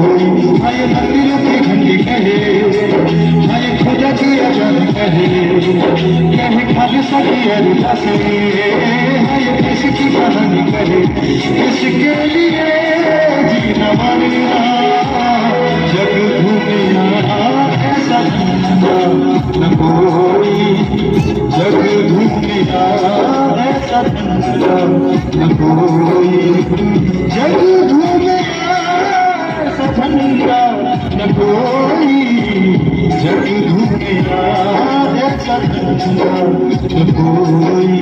हाय मंदिरों की घंटी कहे, हाय खुदा की अजन कहे, कहे खालसा की अरुला से, हाय किसकी कहानी कहे, किसके लिए जीना मरना, जग घूमिया ऐसा धंधा न कोई, जग घूमिया ऐसा धंधा न कोई, जग घूमिया ऐसा धंधा न कोई, जग घूमिया ऐसा धंधा न कोई।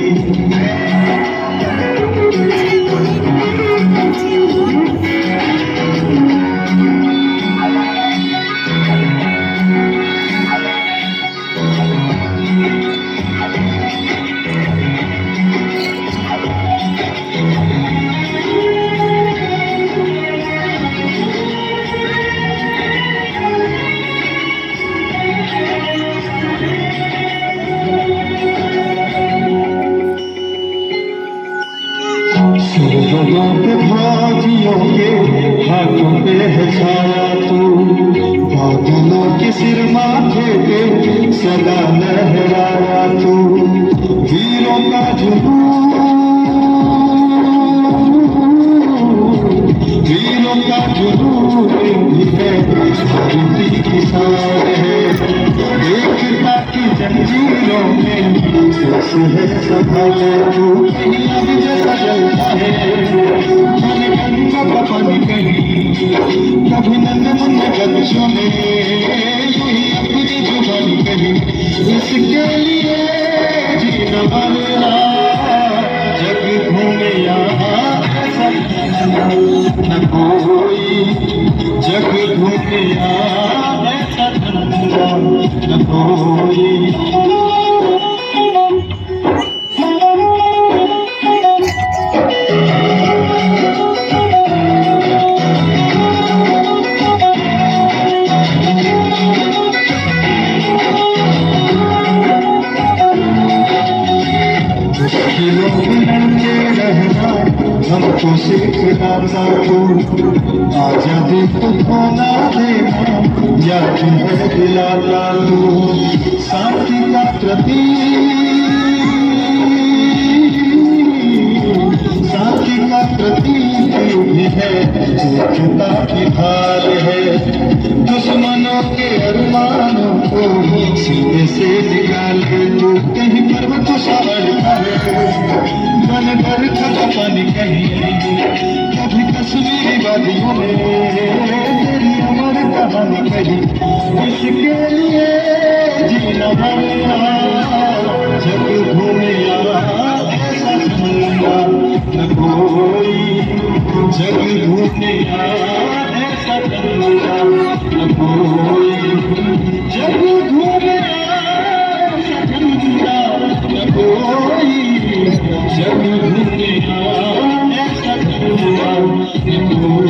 सूरजों पे भाजियों के हाथों पे है छाया तू, बादलों के सिर माथे पे सदा लहराया तू, वीरों का जुनून, वीरों का जुनून भी है, धरती की शान है, एकता की जंजीरों में सांस है संभाले तू, अब जैसा जलता है मन गंगा का पानी कहीं, कभी नन्हे मुन्ने बच्चों में यूं ही अपनी जुबानी कहीं, इसके लिए जीना मरना, जग घूमे यहाँ ऐसा न कोई, जग घूमे यहाँ ऐसा धंधा न कोई। हमको सिखलाता तू, आजादी तो खोना देना याद है दिलाता तू, शांति का प्रतीक, शांति का प्रतीक भी है, एकता की ढाल है, दुश्मनों के अरमानों को सीने से निकाल तू, कहीं पर्वत संभलता है मन भर खता पानी कहीं, कभी कश्मीरी वादियों में तेरी अमर कहानी कहीं, इसके लिए जीना मरना, जग घूमिया ऐसा धंधा न कोई, जग घूमिया ऐसा धंधा न कोई, जग घूमिया ऐसा धंधा न कोई, जग घूमिया ऐसा धंधा न कोई।